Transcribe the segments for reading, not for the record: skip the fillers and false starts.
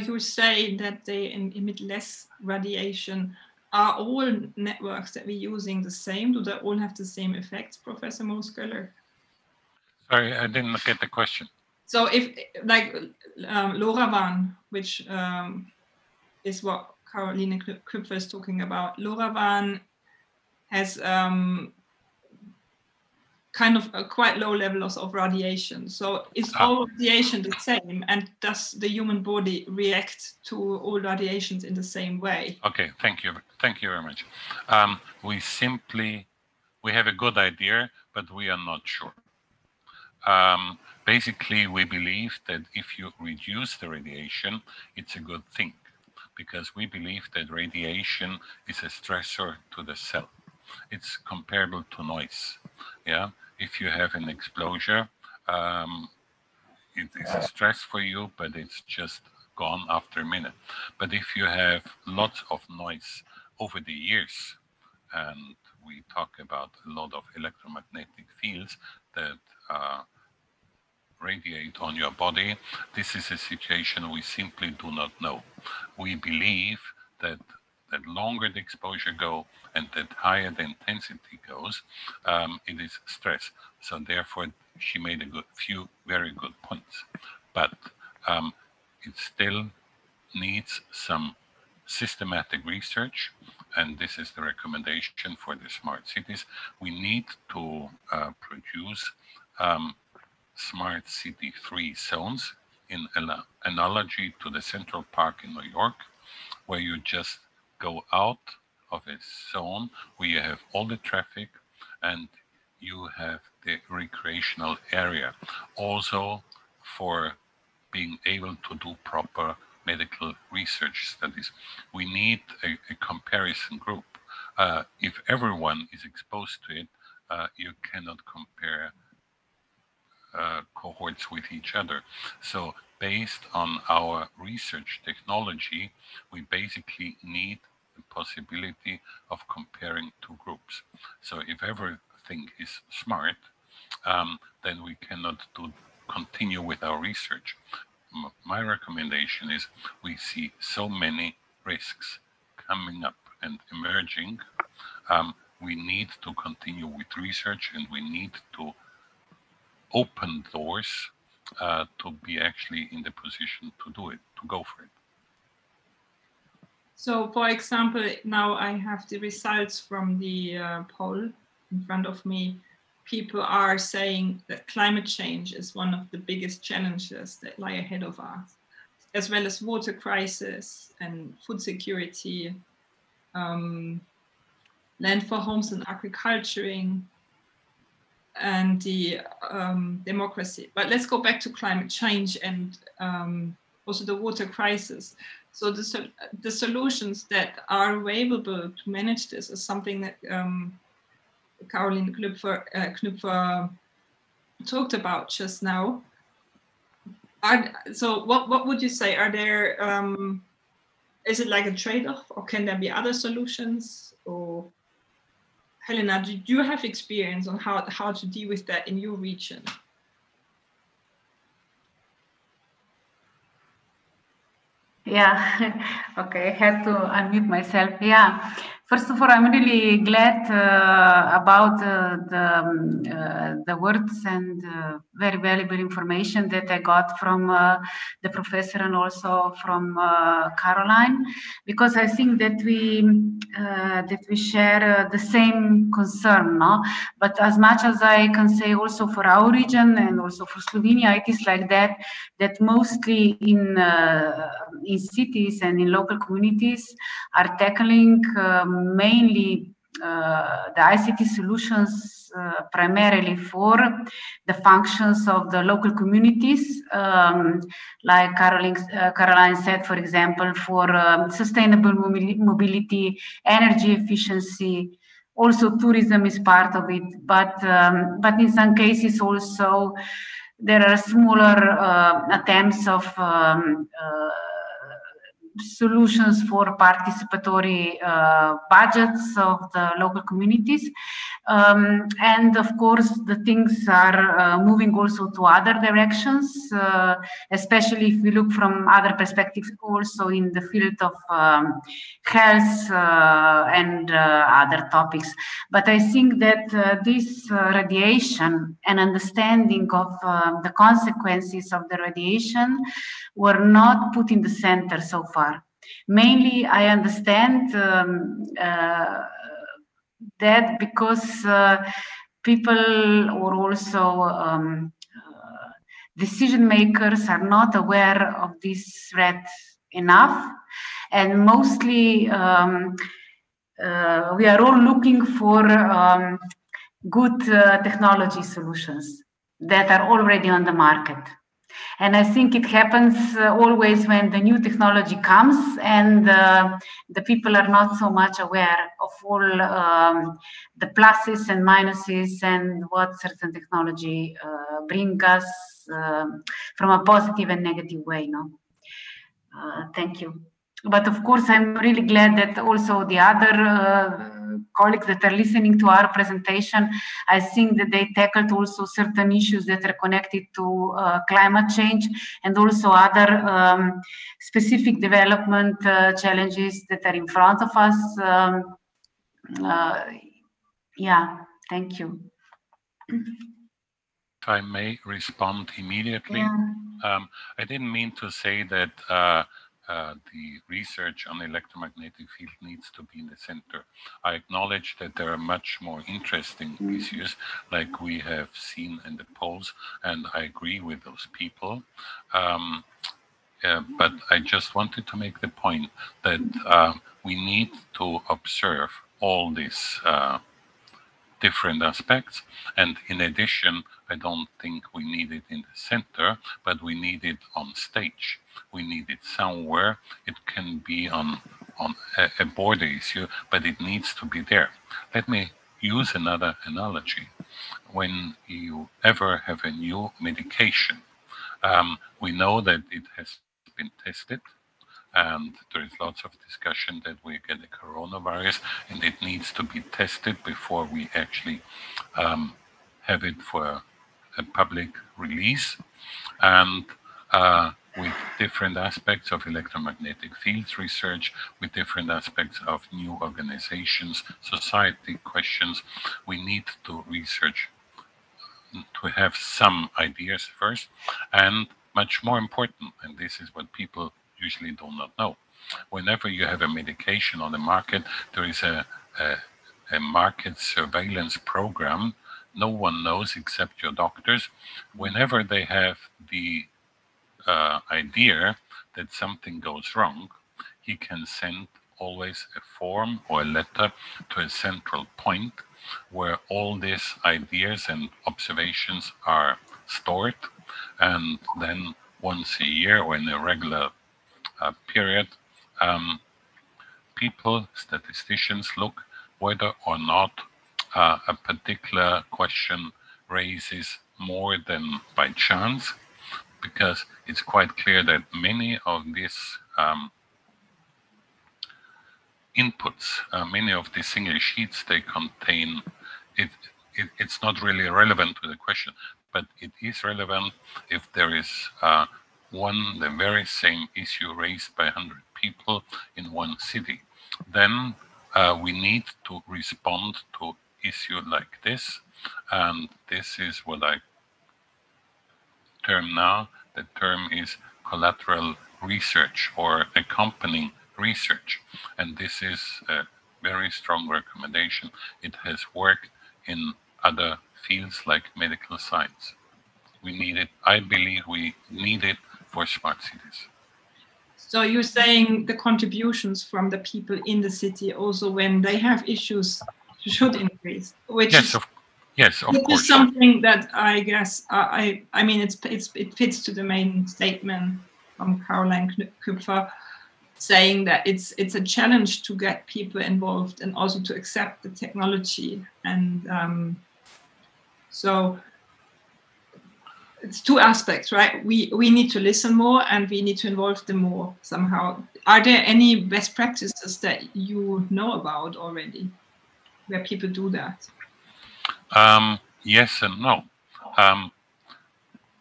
you say that they emit less radiation. Are all networks that we're using the same? Do they all have the same effects, Professor Mooskeller? Sorry, I didn't get the question. So if, like, LoRaWAN, which is what Caroline Küpfer is talking about, LoRaWAN has kind of a quite low levels of radiation. So is all radiation the same, and does the human body react to all radiations in the same way? Okay, thank you very much. We have a good idea, but we are not sure. Basically, we believe that if you reduce the radiation, it's a good thing, because we believe that radiation is a stressor to the cell. It's comparable to noise. Yeah, if you have an explosion, it is a stress for you, but it's just gone after a minute. But if you have lots of noise over the years, and we talk about a lot of electromagnetic fields that radiate on your body, this is a situation we simply do not know. We believe that the longer the exposure goes and that higher the intensity goes, it is stress. So therefore, she made a few very good points. But it still needs some systematic research, and this is the recommendation for the smart cities. We need to produce smart city 3 zones in analogy to the Central Park in New York, where you just go out of a zone where you have all the traffic and you have the recreational area. Also for being able to do proper medical research studies. We need a comparison group. If everyone is exposed to it, you cannot compare cohorts with each other. So based on our research technology, we basically need the possibility of comparing 2 groups. So if everything is smart, then we cannot continue with our research. My recommendation is we see so many risks coming up and emerging. We need to continue with research, and we need to open doors to be actually in the position to do it, to go for it. So, for example, now I have the results from the poll in front of me. People are saying that climate change is one of the biggest challenges that lie ahead of us, as well as water crisis and food security, land for homes and agriculturing, and the democracy. But let's go back to climate change and also the water crisis. So the solutions that are available to manage this is something that Caroline Küpfer talked about just now. So what would you say? Are there, is it like a trade-off, or can there be other solutions? Or Helena, do you have experience on how to deal with that in your region? Yeah, okay, I had to unmute myself. Yeah, first of all, I'm really glad about the words and very valuable information that I got from the professor and also from Caroline, because I think that we share the same concern, no? But as much as I can say also for our region and also for Slovenia, it is like that mostly in cities and in local communities are tackling mainly the ICT solutions primarily for the functions of the local communities, like Caroline said, for example, for sustainable mobility, energy efficiency. Also, tourism is part of it, but in some cases also there are smaller attempts of solutions for participatory budgets of the local communities. And of course, the things are moving also to other directions, especially if we look from other perspectives, also in the field of health and other topics. But I think that this radiation and understanding of the consequences of the radiation were not put in the center so far. Mainly, I understand that because people or also decision makers are not aware of this threat enough, and mostly we are all looking for good technology solutions that are already on the market. And I think it happens always when the new technology comes and the people are not so much aware of all the pluses and minuses and what certain technology bring us from a positive and negative way. No? Thank you. But of course, I'm really glad that also the other colleagues that are listening to our presentation, I think that they tackled also certain issues that are connected to climate change and also other specific development challenges that are in front of us. Yeah, thank you. If I may respond immediately, yeah. I didn't mean to say that the research on electromagnetic field needs to be in the center. I acknowledge that there are much more interesting issues, like we have seen in the polls, and I agree with those people. But I just wanted to make the point that we need to observe all these different aspects, and in addition, I don't think we need it in the center, but we need it on stage. We need it somewhere. It can be on a border issue, but it needs to be there. Let me use another analogy. When you ever have a new medication, we know that it has been tested, and there is lots of discussion that we get a coronavirus and it needs to be tested before we actually have it for a public release. And with different aspects of electromagnetic fields research, with different aspects of new organizations, society questions, we need to research to have some ideas first, and much more important, and this is what people usually do not know. Whenever you have a medication on the market, there is a market surveillance program. No one knows except your doctors. Whenever they have the idea that something goes wrong, he can send always a form or a letter to a central point where all these ideas and observations are stored, and then once a year or in a regular period, people, statisticians, look whether or not a particular question raises more than by chance, because it's quite clear that many of these inputs, many of the single sheets they contain, it's not really relevant to the question, but it is relevant if there is the very same issue raised by 100 people in one city. Then we need to respond to issue like this, and this is what I term now. The term is collateral research or accompanying research, and this is a very strong recommendation. It has worked in other fields like medical science. We need it. I believe we need it for smart cities. So you're saying the contributions from the people in the city also when they have issues should increase, which yes, of course. Is something that I guess I mean it fits to the main statement from Caroline Kupfer, saying that it's a challenge to get people involved and also to accept the technology, and so it's two aspects, right? We need to listen more and we need to involve them more somehow. Are there any best practices that you know about already where people do that? Yes and no.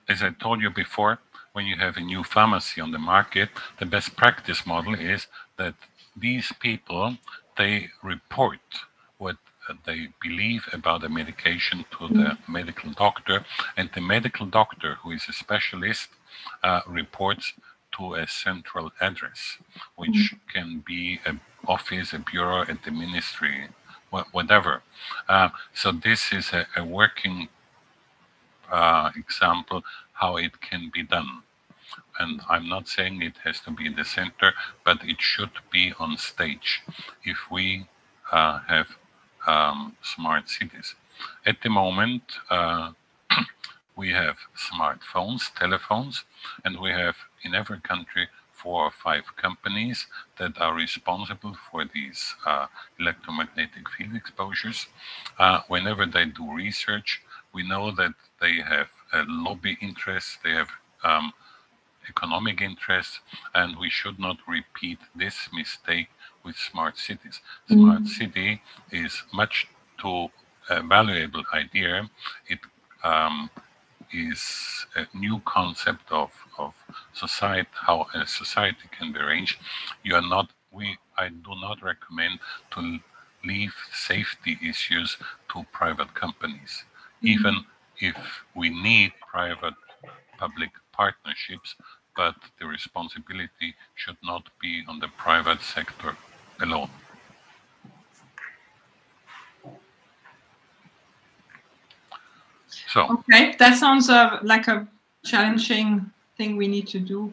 As I told you before, when you have a new pharmacy on the market, the best practice model is that these people, they report what they believe about the medication to the medical doctor, and the medical doctor, who is a specialist, reports to a central address, which can be an office, a bureau at the ministry, whatever. So this is a working example how it can be done. And I'm not saying it has to be in the center, but it should be on stage if we have smart cities. At the moment, we have smartphones, telephones, and we have in every country 4 or 5 companies that are responsible for these electromagnetic field exposures. Whenever they do research, we know that they have lobby interests, they have economic interests, and we should not repeat this mistake with smart cities. Smart city is much too valuable idea. It is a new concept of society, how a society can be arranged. I do not recommend to leave safety issues to private companies, even if we need private-public partnerships, but the responsibility should not be on the private sector alone. So, okay, that sounds like a challenging thing we need to do.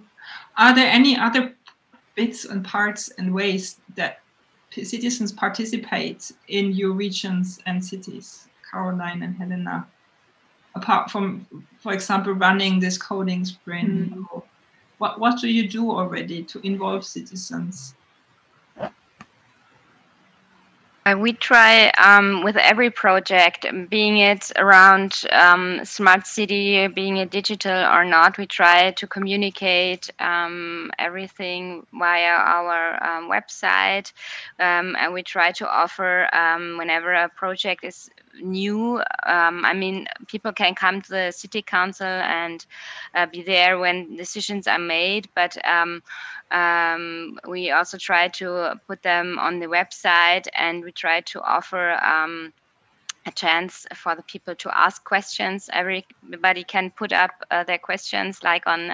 Are there any other bits and parts and ways that citizens participate in your regions and cities, Caroline and Helena, apart from, for example, running this coding sprint? What do you do already to involve citizens? We try with every project, being it around smart city, being it digital or not, we try to communicate everything via our website, and we try to offer whenever a project is new. I mean, people can come to the city council and be there when decisions are made, but we also try to put them on the website, and we try to offer a chance for the people to ask questions. Everybody can put up their questions, like on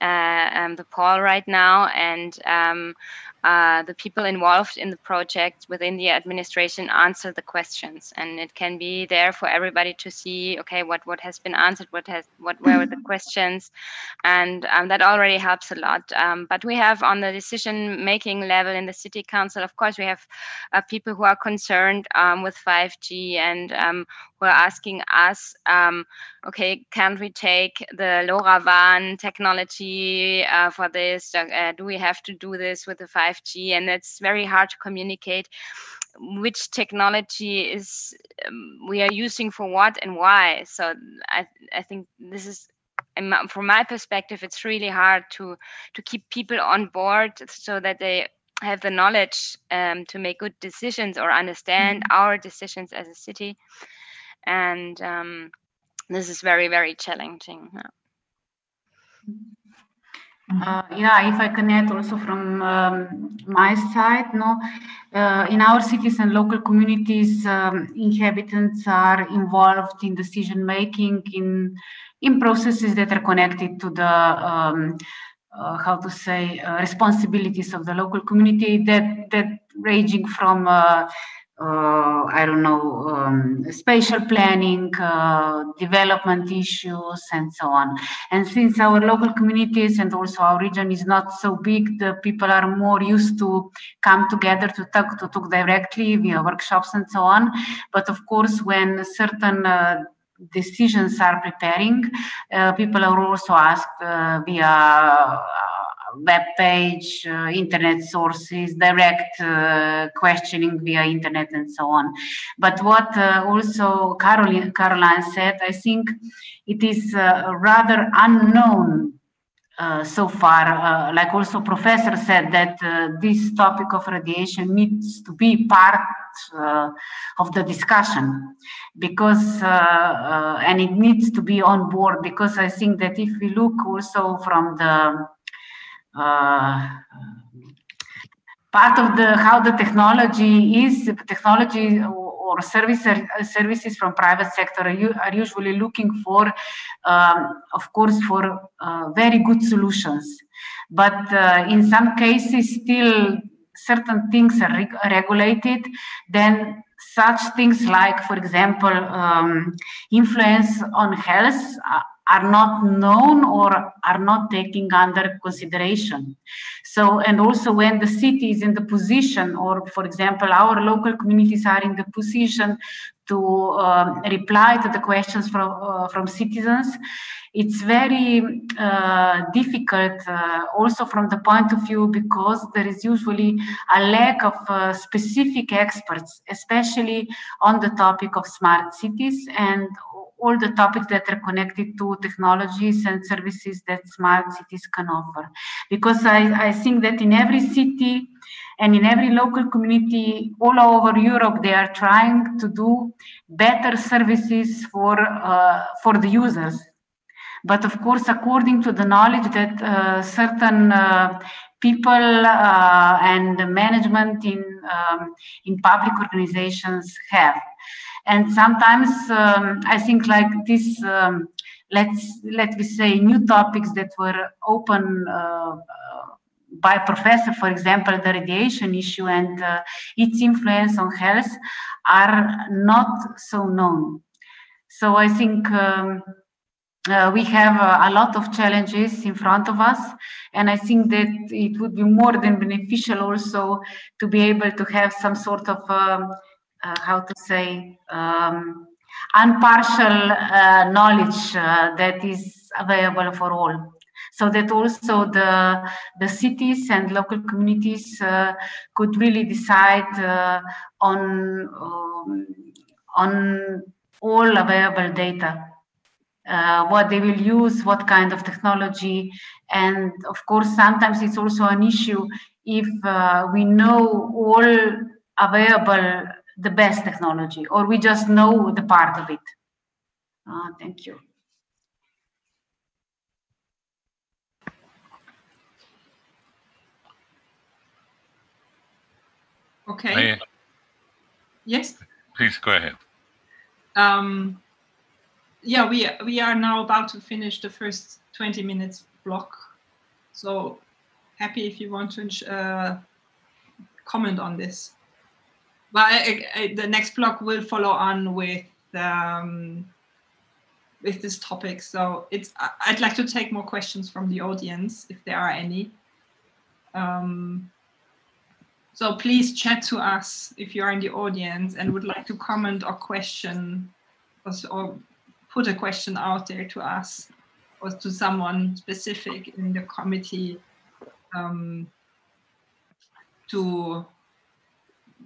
the poll right now, and the people involved in the project within the administration answer the questions, and it can be there for everybody to see, okay, what has been answered, what were the questions, and that already helps a lot. But we have on the decision-making level in the city council, of course, we have people who are concerned with 5G and who are asking us, okay, can't we take the LoRaWAN technology for this? Do we have to do this with the 5G? And it's very hard to communicate which technology is we are using for what and why. So I think this is, from my perspective, it's really hard to keep people on board so that they have the knowledge to make good decisions or understand our decisions as a city. And this is very, very challenging. Yeah, if I can add also from my side, in our cities and local communities, inhabitants are involved in decision making in processes that are connected to the responsibilities of the local community, that ranging from I don't know, spatial planning, development issues, and so on. And since our local communities and also our region is not so big, the people are more used to come together to talk directly via workshops and so on. But of course, when certain decisions are preparing, people are also asked via web page, internet sources, direct questioning via internet, and so on. But what also Caroline said, I think it is rather unknown so far. Like also professor said that this topic of radiation needs to be part of the discussion, because and it needs to be on board, because I think that if we look also from the part of the how the technology or services from private sector are usually looking for, of course, for very good solutions, but in some cases still certain things are regulated. Then such things like, for example, influence on health are not known or are not taken under consideration. So, and also when the city is in the position, or for example, our local communities are in the position to reply to the questions from citizens, it's very difficult also from the point of view, because there is usually a lack of specific experts, especially on the topic of smart cities and all the topics that are connected to technologies and services that smart cities can offer. Because I think that in every city and in every local community all over Europe, they are trying to do better services for the users. But of course, according to the knowledge that certain people and management in public organizations have. And sometimes I think like this, let me say, new topics that were open by professor, for example, the radiation issue and its influence on health are not so known. So I think we have a lot of challenges in front of us, and I think that it would be more than beneficial also to be able to have some sort of how to say, impartial knowledge that is available for all, so that also the cities and local communities could really decide on all available data. What they will use, what kind of technology, and of course sometimes it's also an issue if we know all available the best technology, or we just know the part of it. Thank you. Okay. Yes. Please go ahead. Yeah, we are now about to finish the first 20 minutes block. So happy if you want to comment on this. But the next block will follow on with this topic. So I'd like to take more questions from the audience if there are any. So please chat to us if you are in the audience and would like to comment or question or put a question out there to us or to someone specific in the committee.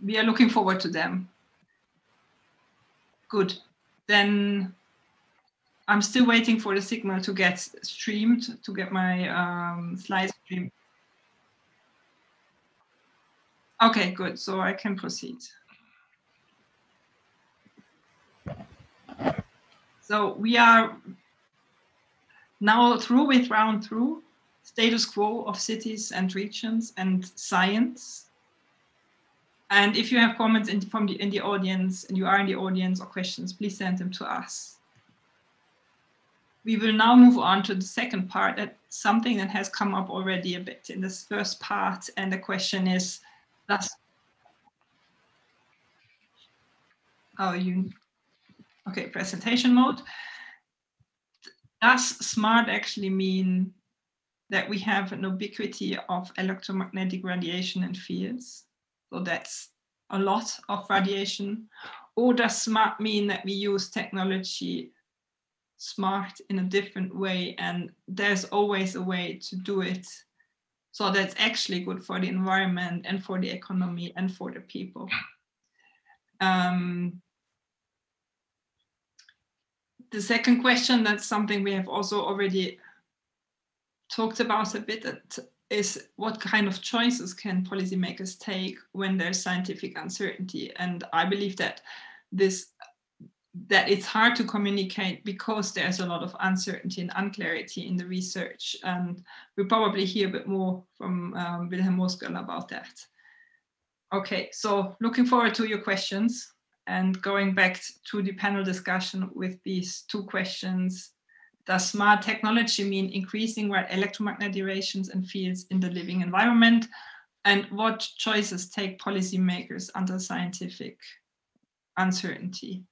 We are looking forward to them. Good. Then I'm still waiting for the signal to get streamed, to get my slides streamed. Okay, good. So I can proceed. So we are now through with round 2, status quo of cities and regions and science. And if you have comments in the audience, and you are in the audience, or questions, please send them to us. We will now move on to the second part. That's something that has come up already a bit in this first part. And the question is, okay, presentation mode. Does smart actually mean that we have an ubiquity of electromagnetic radiation and fields? So that's a lot of radiation. Or does smart mean that we use technology smart in a different way, and there's always a way to do it so that's actually good for the environment and for the economy and for the people? The second question, that's something we have also already talked about a bit is what kind of choices can policymakers take when there's scientific uncertainty. And I believe that that it's hard to communicate because there's a lot of uncertainty and unclarity in the research. And we'll probably hear a bit more from Wilhelm Moskel about that. Okay, so looking forward to your questions and going back to the panel discussion with these two questions. Does smart technology mean increasing electromagnetic radiations and fields in the living environment? And what choices take policymakers under scientific uncertainty?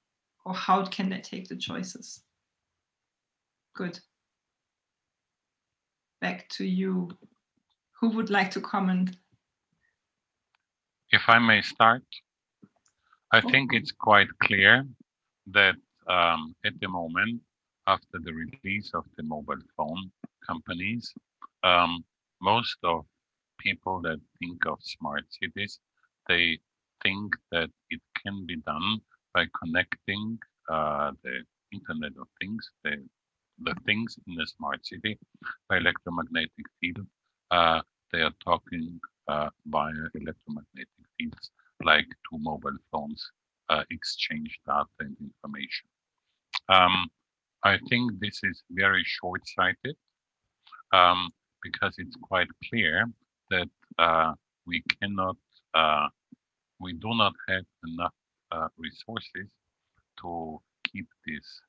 Or how can they take the choices? Good. Back to you. Who would like to comment? If I may start, I think it's quite clear that at the moment, after the release of the mobile phone companies, most of people that think of smart cities, they think that it can be done by connecting the Internet of Things, the things in the smart city by electromagnetic field. They are talking via electromagnetic fields, like two mobile phones exchange data and information. I think this is very short-sighted because it's quite clear that we do not have enough resources to keep this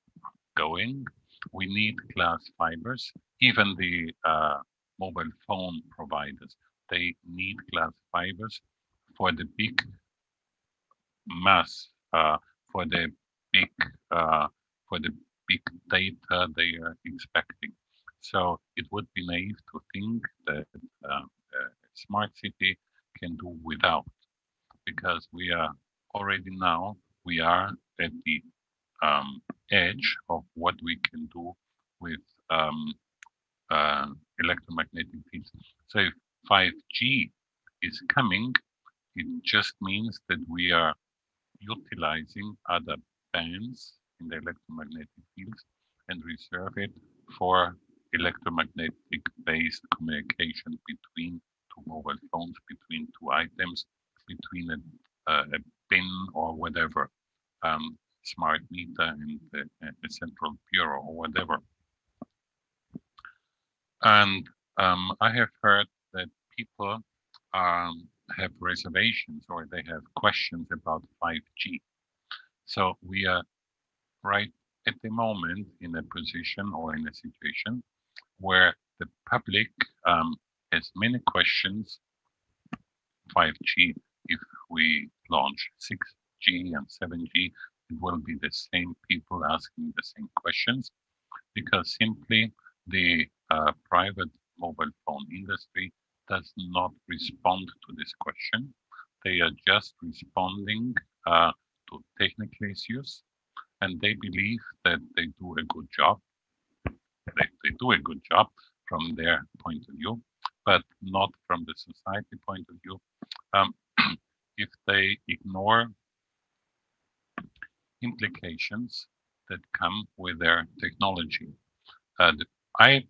going. We need glass fibers. Even the mobile phone providers, they need glass fibers for the big mass, for the big data they are expecting. So it would be naive to think that a smart city can do without, because we are at the edge of what we can do with electromagnetic fields. So if 5G is coming, it just means that we are utilizing other bands in the electromagnetic fields and reserve it for electromagnetic based communication between two mobile phones, between two items, between a pin or whatever, smart meter and a central bureau or whatever. And I have heard that people have reservations or they have questions about 5G. So we are right at the moment in a position or in a situation where the public has many questions. 5G, if we launch 6G and 7G, it will be the same people asking the same questions, because simply the private mobile phone industry does not respond to this question. They are just responding to technical issues, and they believe that they do a good job. They do a good job from their point of view, but not from the society point of view. If they ignore implications that come with their technology. I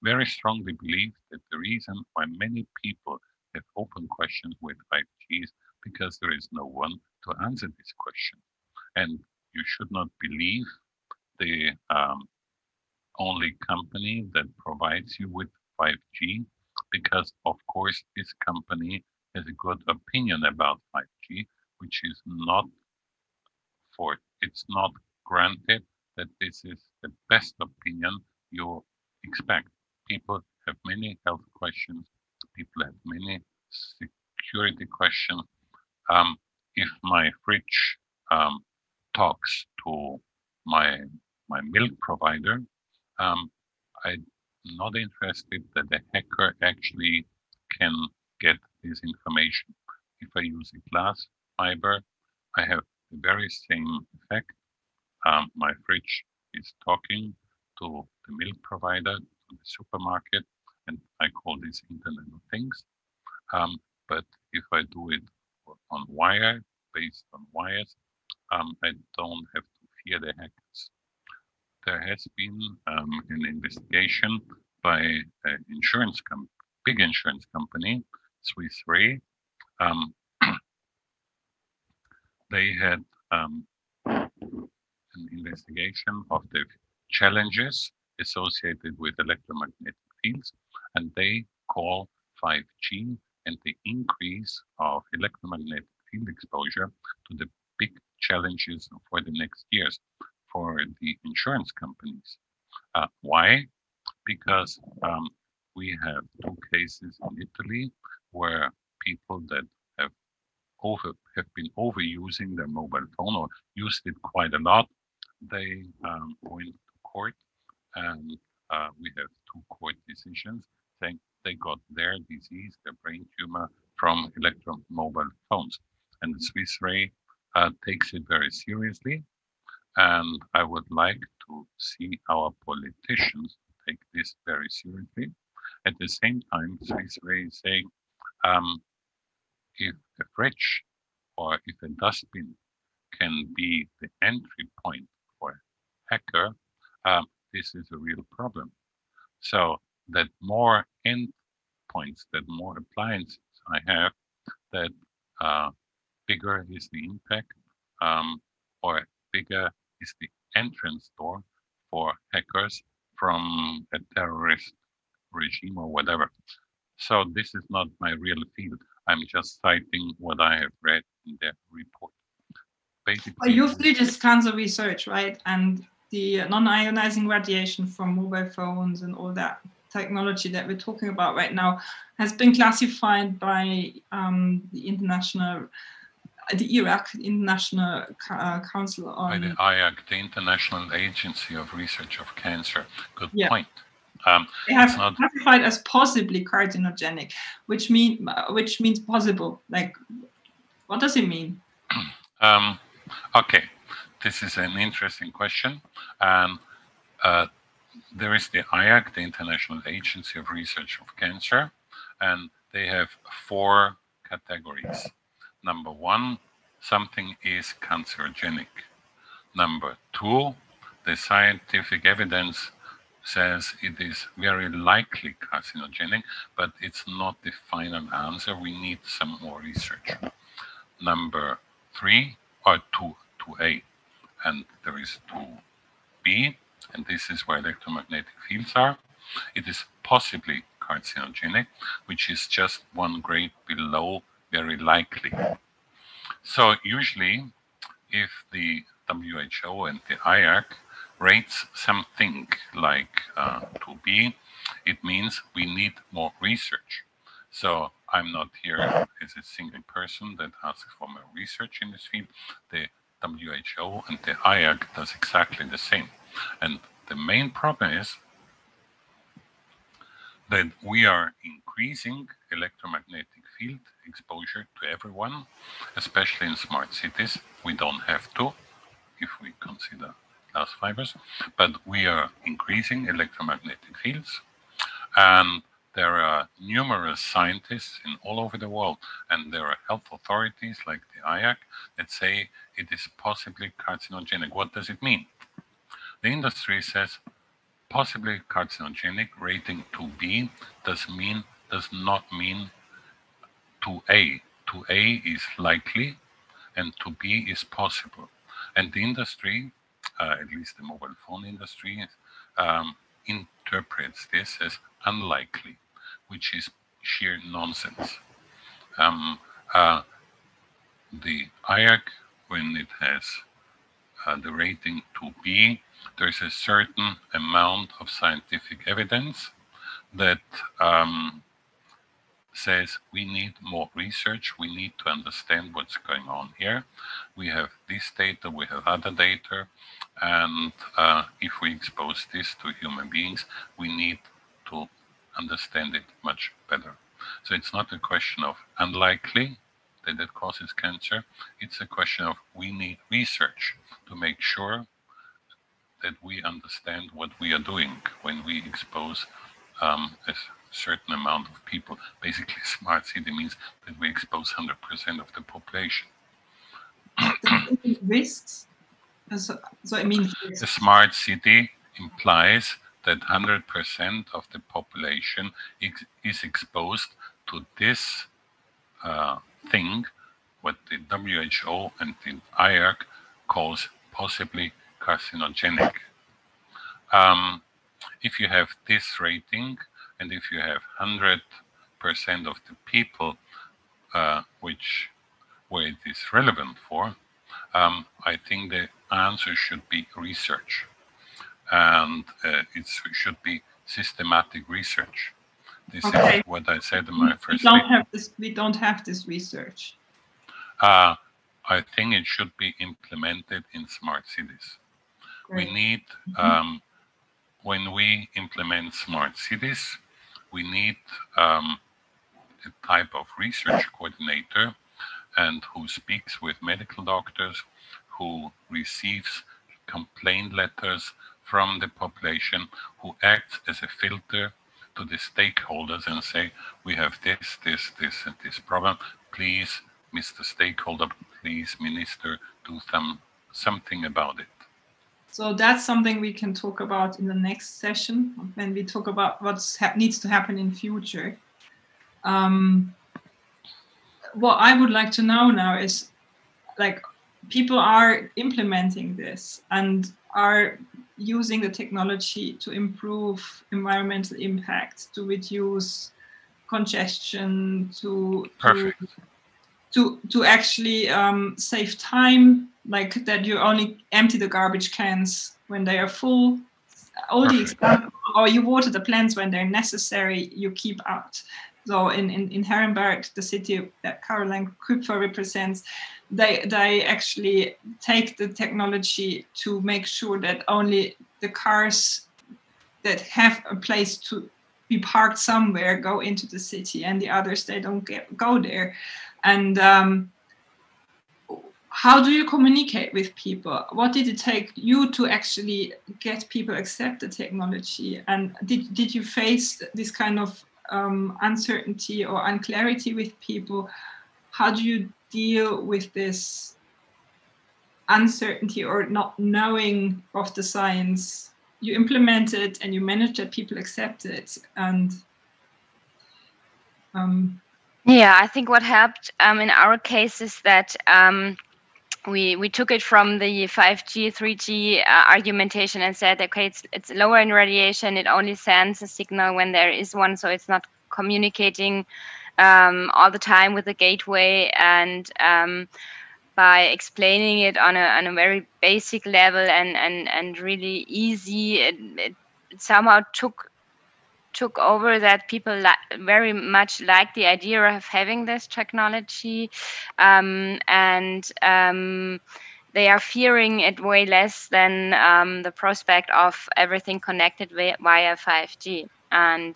very strongly believe that the reason why many people have open questions with 5G is because there is no one to answer this question. And you should not believe the only company that provides you with 5G, because of course this company has a good opinion about 5G, which is not it's not granted that this is the best opinion you expect. People have many health questions. People have many security questions. If my fridge talks to my milk provider, I'm not interested that the hacker actually can get this information. If I use a glass fiber, I have the very same effect. My fridge is talking to the milk provider, to the supermarket, and I call this Internet of Things. But if I do it on wire, based on wires, I don't have to fear the hackers. There has been an investigation by an big insurance company, Swiss Re. They had an investigation of the challenges associated with electromagnetic fields, and they call 5G and the increase of electromagnetic field exposure to the big challenges for the next years for the insurance companies. Why? Because we have two cases in Italy where people that have been overusing their mobile phone or used it quite a lot. They went to court, and we have two court decisions saying they got their disease, their brain tumor, from mobile phones. And the Swiss Re takes it very seriously. And I would like to see our politicians take this very seriously. At the same time, Swiss Re is saying if a fridge or if a dustbin can be the entry point for a hacker, this is a real problem. So that more endpoints, that more appliances I have, that bigger is the impact, or bigger is the entrance door for hackers from a terrorist regime or whatever. So this is not my real field. I'm just citing what I have read in their report. Basically, usually this cancer research, right? And the non-ionizing radiation from mobile phones and all that technology that we're talking about right now has been classified by the Iraq International Council on... By the IAC, the International Agency of Research of Cancer. Good point. They have classified as possibly carcinogenic, which means possible. Like, what does it mean? Okay, this is an interesting question. There is the IAC, the International Agency of Research of Cancer, and they have 4 categories. Number 1, something is cancerogenic. Number 2, the scientific evidence says it is very likely carcinogenic, but it's not the final answer. We need some more research. Number 3, or 2A, and there is 2B, and this is where electromagnetic fields are. It is possibly carcinogenic, which is just 1 grade below very likely. So usually, if the WHO and the IAC rates something like 2B, it means we need more research. So I'm not here as a single person that asks for more research in this field. The WHO and the IAC does exactly the same. And the main problem is that we are increasing electromagnetic field exposure to everyone, especially in smart cities. We don't have to, if we consider glass fibers, but we are increasing electromagnetic fields. And there are numerous scientists in all over the world, and there are health authorities like the IAC that say it is possibly carcinogenic. What does it mean? The industry says possibly carcinogenic, rating 2B does not mean 2A. 2A is likely and 2B is possible. And the industry, at least the mobile phone industry, interprets this as unlikely, which is sheer nonsense. The IAC, when it has the rating 2B, there's a certain amount of scientific evidence that says we need more research, we need to understand what's going on here. We have this data, we have other data, and if we expose this to human beings, we need to understand it much better. So it's not a question of unlikely that it causes cancer, it's a question of we need research to make sure that we understand what we are doing when we expose a certain amount of people. Basically, smart city means that we expose 100% of the population. Risks? So it means a smart city implies that 100% of the population is exposed to this thing, what the WHO and the IARC calls possibly carcinogenic. If you have this rating, and if you have 100% of the people where it is relevant for, I think the answer should be research, and it should be systematic research. This is what I said in my first statement. We don't have this research. I think it should be implemented in smart cities. Great. We need, when we implement smart cities, we need a type of research coordinator and who speaks with medical doctors, who receives complaint letters from the population, who acts as a filter to the stakeholders and say, we have this, and this problem. Please, Mr. Stakeholder, please, Minister, do something about it. So that's something we can talk about in the next session when we talk about what needs to happen in future. What I would like to know now is, like, people are implementing this and are using the technology to improve environmental impact, to reduce congestion, to actually save time, like that you only empty the garbage cans when they are full. All the examples, or you water the plants when they're necessary, you keep out. So in Herrenberg, the city that Caroline Kupfer represents, they actually take the technology to make sure that only the cars that have a place to be parked somewhere go into the city, and the others, they don't go there. And how do you communicate with people? What did it take you to actually get people accept the technology? And did you face this kind of uncertainty or unclarity with people? How do you deal with this uncertainty or not knowing of the science? You implement it and you manage that people accept it. And yeah, I think what helped in our case is that we took it from the 5G, 3G argumentation and said, okay, it's lower in radiation. It only sends a signal when there is one, so it's not communicating all the time with the gateway. And by explaining it on a very basic level and really easy, it somehow took over that people very much like the idea of having this technology, and they are fearing it way less than the prospect of everything connected via 5G. And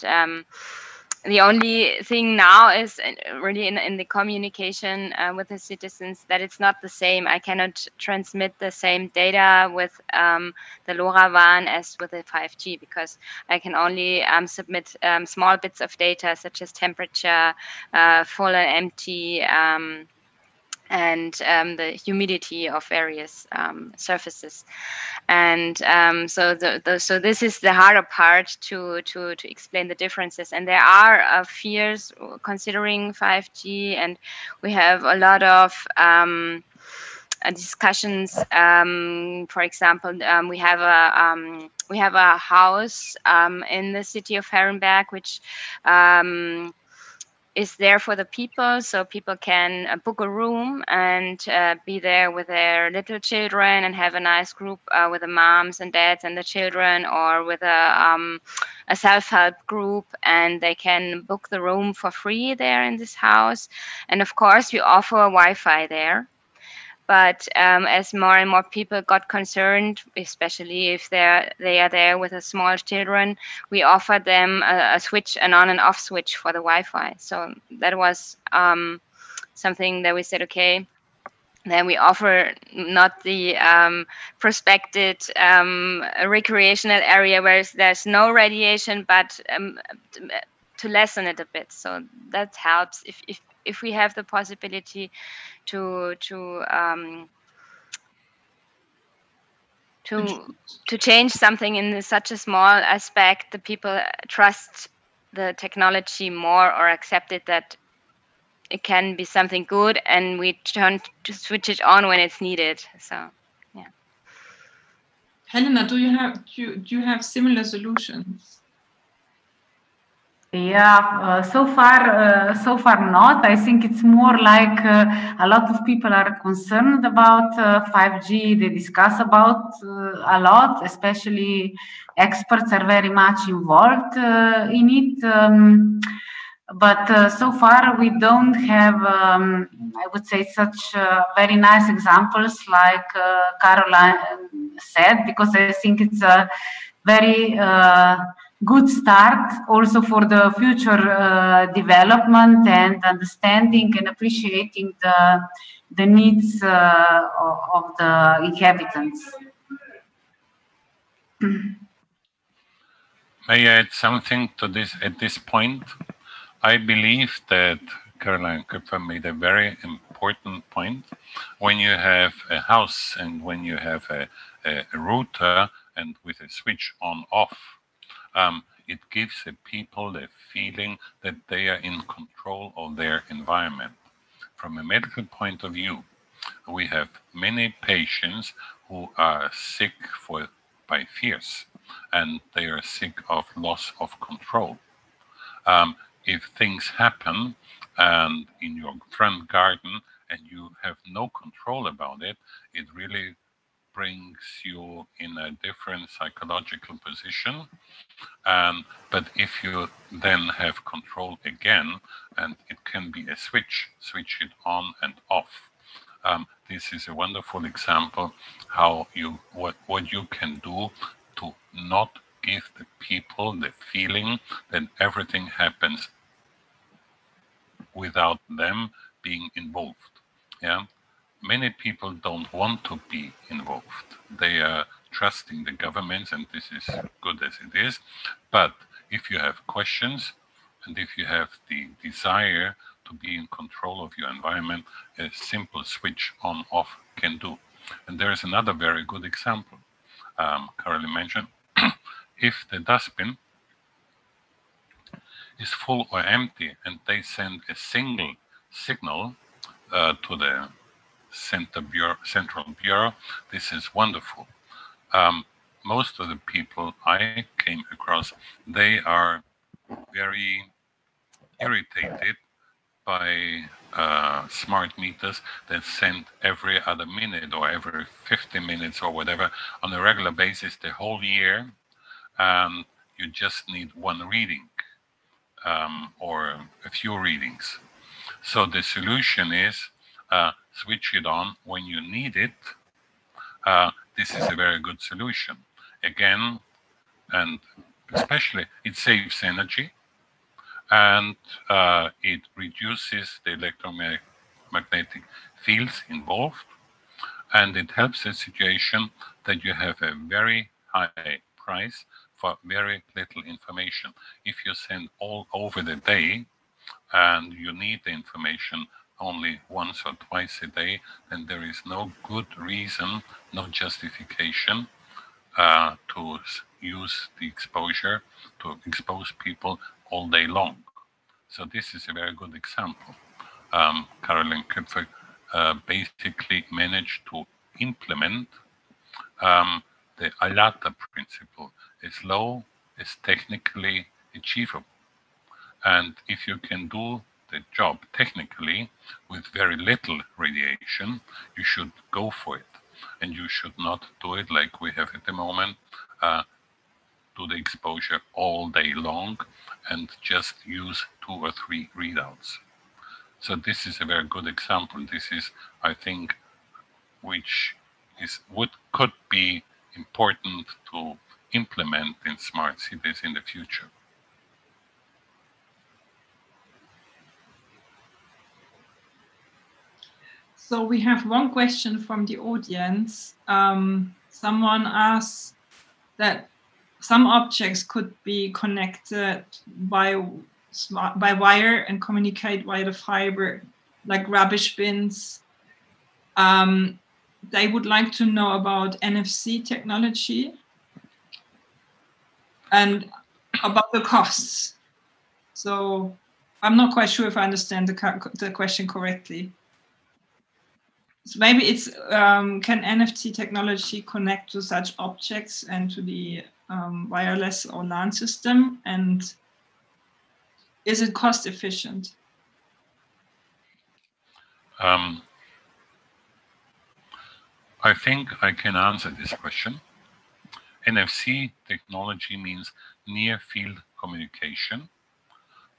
the only thing now is really in the communication with the citizens that it's not the same. I cannot transmit the same data with the LoRaWAN as with the 5G, because I can only submit small bits of data such as temperature, full and empty, and the humidity of various surfaces. And so this is the harder part to explain the differences. And there are fears considering 5G, and we have a lot of discussions. For example, we have a house in the city of Herrenberg, which is there for the people, so people can book a room and be there with their little children and have a nice group with the moms and dads and the children, or with a self-help group, and they can book the room for free there in this house. And of course, we offer Wi-Fi there. But as more and more people got concerned, especially if they are there with small children, we offered them a switch, an on and off switch for the Wi-Fi. So that was something that we said, okay, then we offer not the prospected recreational area where there's no radiation, but to lessen it a bit. So that helps if we have the possibility to to change something in such a small aspect, the people trust the technology more or accept it that it can be something good, and we turn to switch it on when it's needed. So, yeah. Helena, do you have similar solutions? Yeah, so far not. I think it's more like a lot of people are concerned about 5G. They discuss about a lot, especially experts are very much involved in it. But so far we don't have, I would say, such very nice examples like Caroline said, because I think it's a very good start also for the future development and understanding and appreciating the needs of the inhabitants. May I add something to this at this point? I believe that Caroline Köpfer made a very important point. When you have a house and when you have a router and with a switch on off, it gives the people the feeling that they are in control of their environment. From a medical point of view, we have many patients who are sick by fears, and they are sick of loss of control. If things happen and in your front garden and you have no control about it, it really brings you in a different psychological position. But if you then have control again, and it can be a switch it on and off. This is a wonderful example how what you can do to not give the people the feeling that everything happens without them being involved. Yeah, many people don't want to be involved. They are trusting the governments, and this is good as it is. But if you have questions and if you have the desire to be in control of your environment, a simple switch on off can do. And there is another very good example Caroline mentioned. If the dustbin is full or empty and they send a single signal to the central bureau, this is wonderful. Most of the people I came across, they are very irritated by smart meters that send every other minute or every 50 minutes or whatever on a regular basis the whole year, and you just need one reading or a few readings. So the solution is switch it on when you need it. This is a very good solution. Again, and especially it saves energy, and it reduces the electromagnetic fields involved, and it helps the situation that you have a very high price for very little information. If you send all over the day and you need the information only once or twice a day, then there is no good reason, no justification to use the exposure, to expose people all day long. So this is a very good example. Caroline Köpfer basically managed to implement the ALATA principle, as low as technically achievable. And if you can do the job technically with very little radiation, you should go for it. And you should not do it like we have at the moment, do the exposure all day long and just use 2 or 3 readouts. So this is a very good example. This is, I think, which is could be important to implement in smart cities in the future. So we have one question from the audience. Someone asks that some objects could be connected by wire and communicate via the fiber, like rubbish bins. they would like to know about NFC technology and about the costs. So I'm not quite sure if I understand the question correctly. So maybe it's can NFT technology connect to such objects and to the wireless or LAN system, and is it cost efficient? I think I can answer this question. NFC technology means near field communication.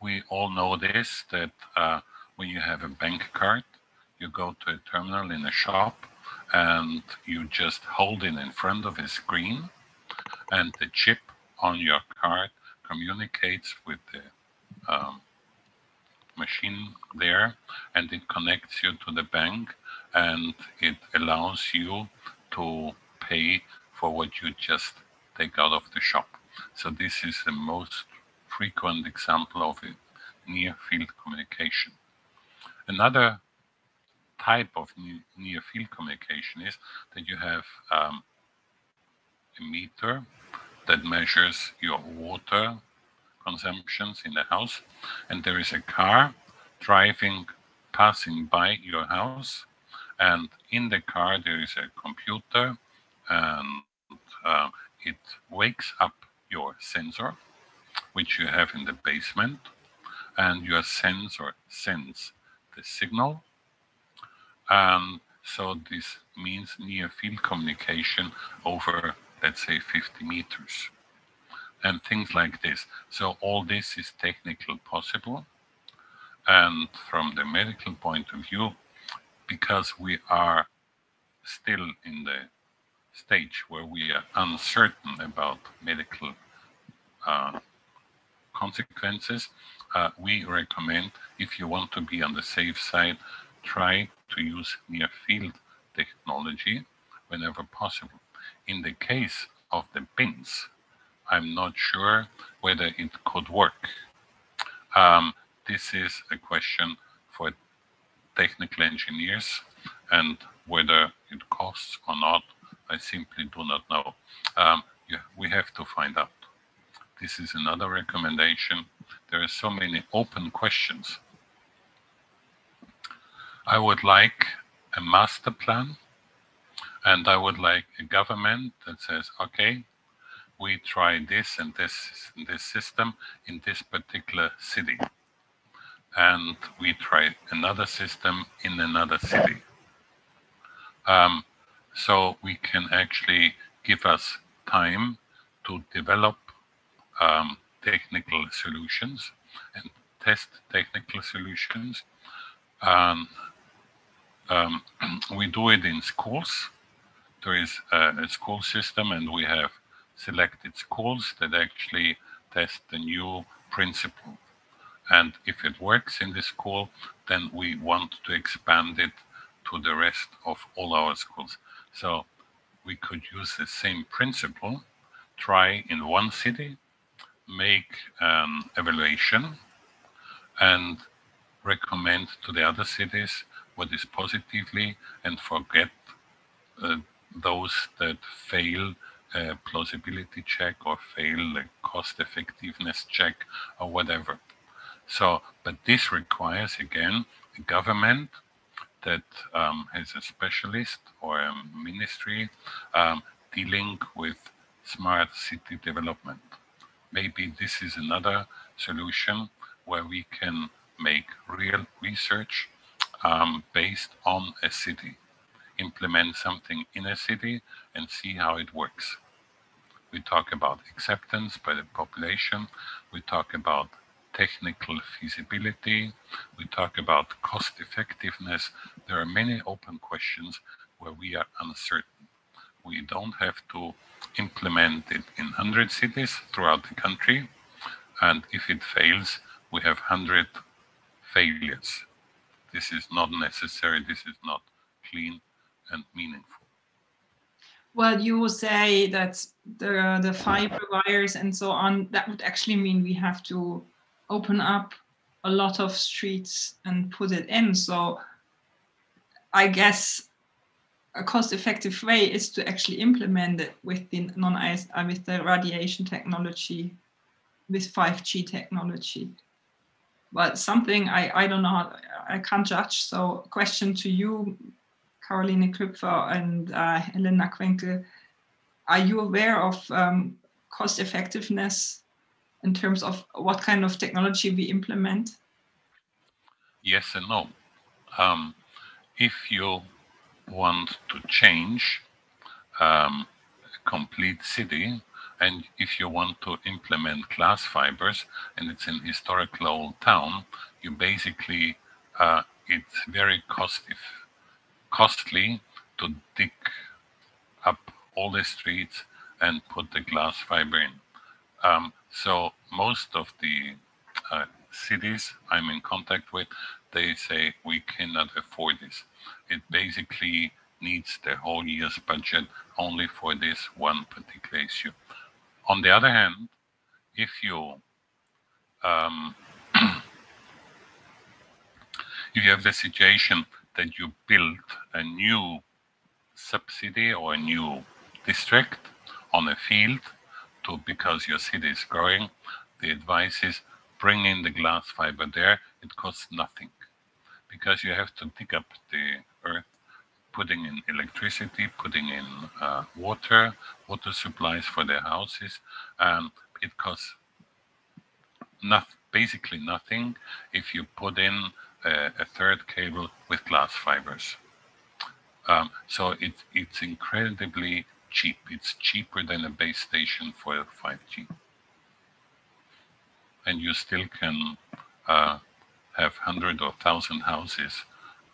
We all know this, that when you have a bank card, you go to a terminal in a shop and you just hold it in front of a screen, and the chip on your card communicates with the machine there, and it connects you to the bank, and it allows you to pay for what you just take out of the shop. So this is the most frequent example of a near field communication. Another type of near field communication is that you have a meter that measures your water consumptions in the house, and there is a car passing by your house, and in the car there is a computer, and it wakes up your sensor, which you have in the basement, and your sensor sends the signal. And so this means near field communication over, let's say, 50 meters and things like this. So all this is technically possible. And from the medical point of view, because we are still in the stage where we are uncertain about medical consequences, we recommend, if you want to be on the safe side, try to use near field technology whenever possible. In the case of the bins, I'm not sure whether it could work. This is a question for technical engineers, and whether it costs or not, I simply do not know. We have to find out. This is another recommendation. There are so many open questions. I would like a master plan, and I would like a government that says, okay, we try this and this system in this particular city, and we try another system in another city. So we can actually give us time to develop technical solutions and test technical solutions. We do it in schools. There is a school system, and we have selected schools that actually test the new principle. And if it works in the school, then we want to expand it to the rest of all our schools. So we could use the same principle, try in one city, make an evaluation, and recommend to the other cities what is positively, and forget those that fail a plausibility check or fail a cost effectiveness check or whatever. So, but this requires, again, a government that has a specialist or a ministry dealing with smart city development. Maybe this is another solution where we can make real research based on a city, implement something in a city and see how it works. We talk about acceptance by the population. We talk about technical feasibility. We talk about cost effectiveness. There are many open questions where we are uncertain. We don't have to implement it in 100 cities throughout the country. And if it fails, we have 100 failures. This is not necessary. This is not clean and meaningful. Well, you say that the fiber wires and so on, that would actually mean we have to open up a lot of streets and put it in. So I guess a cost-effective way is to actually implement it with the with the radiation technology, with 5G technology. But something I don't know, I can't judge. So question to you, Caroline Klüpfer and Helena Quenke, are you aware of cost effectiveness in terms of what kind of technology we implement? Yes and no. If you want to change a complete city, and if you want to implement glass fibers, and it's an historical old town, you basically, it's very costly to dig up all the streets and put the glass fiber in. So most of the cities I'm in contact with, they say we cannot afford this. It basically needs the whole year's budget only for this one particular issue. On the other hand, if you if you have the situation that you build a new subsidy or a new district on a field because your city is growing, the advice is bring in the glass fiber there. It costs nothing because you have to dig up the earth, putting in electricity, putting in water supplies for their houses. It costs basically nothing if you put in a third cable with glass fibers. So it's incredibly cheap. It's cheaper than a base station for 5G. And you still can have 100 or 1,000 houses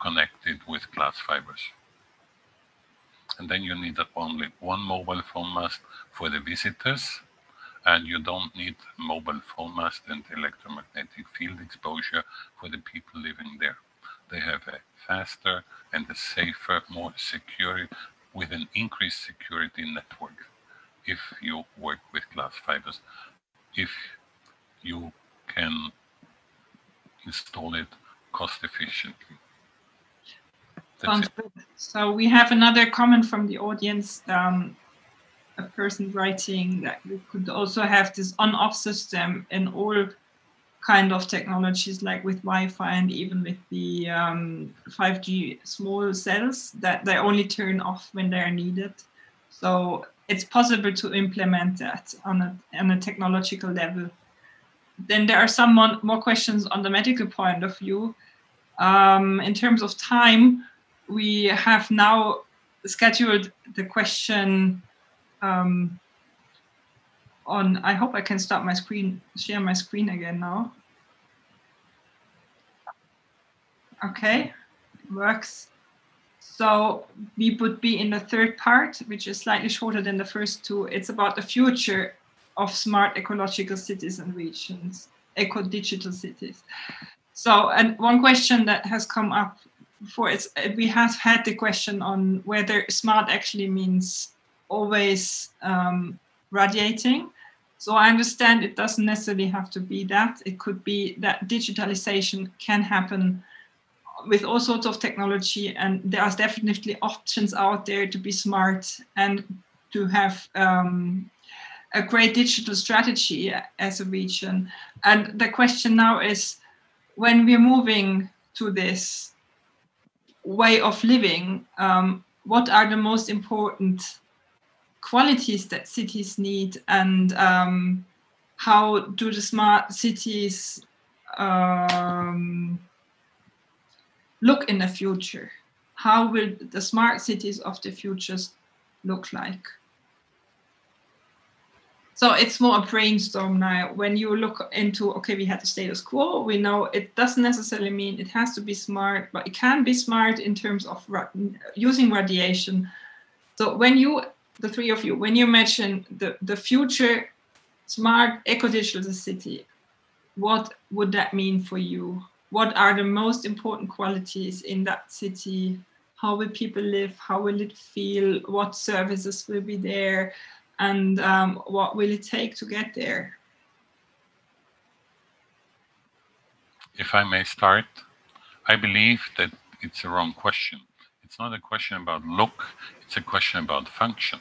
connected with glass fibers. And then you need only one mobile phone mast for the visitors, and you don't need mobile phone mast and electromagnetic field exposure for the people living there. They have a faster and a safer, more secure, with an increased security network if you work with glass fibers, if you can install it cost efficiently. Sounds good. So we have another comment from the audience, a person writing that we could also have this on-off system in all kind of technologies, like with Wi-Fi and even with the 5G small cells, that they only turn off when they're needed. So it's possible to implement that on a technological level. Then there are some more questions on the medical point of view. In terms of time, we have now scheduled the question on, I hope I can start my screen, share my screen again now. Okay, works. So we would be in the third part, which is slightly shorter than the first two. It's about the future of smart ecological cities and regions, eco-digital cities. So, and one question that has come up before is, we have had the question on whether smart actually means always radiating. So I understand it doesn't necessarily have to be that. It could be that digitalization can happen with all sorts of technology, and there are definitely options out there to be smart and to have a great digital strategy as a region. And the question now is, when we're moving to this way of living, what are the most important qualities that cities need, and how do the smart cities look in the future? How will the smart cities of the futures look like? So it's more a brainstorm now. When you look into, okay, we had the status quo, we know it doesn't necessarily mean it has to be smart, but it can be smart in terms of using radiation. So when you, the three of you, when you mention the future smart eco-digital city, what would that mean for you? What are the most important qualities in that city? How will people live? How will it feel? What services will be there? And what will it take to get there? If I may start, I believe that it's a wrong question. It's not a question about look, it's a question about function.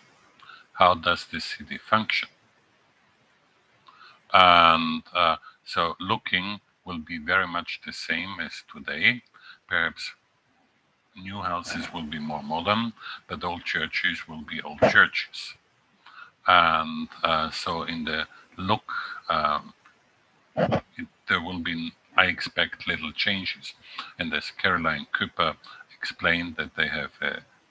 How does the city function? And so looking will be very much the same as today. Perhaps new houses will be more modern, but old churches will be old churches. And so in the look, there will be, I expect, little changes. And as Caroline Cooper explained that they have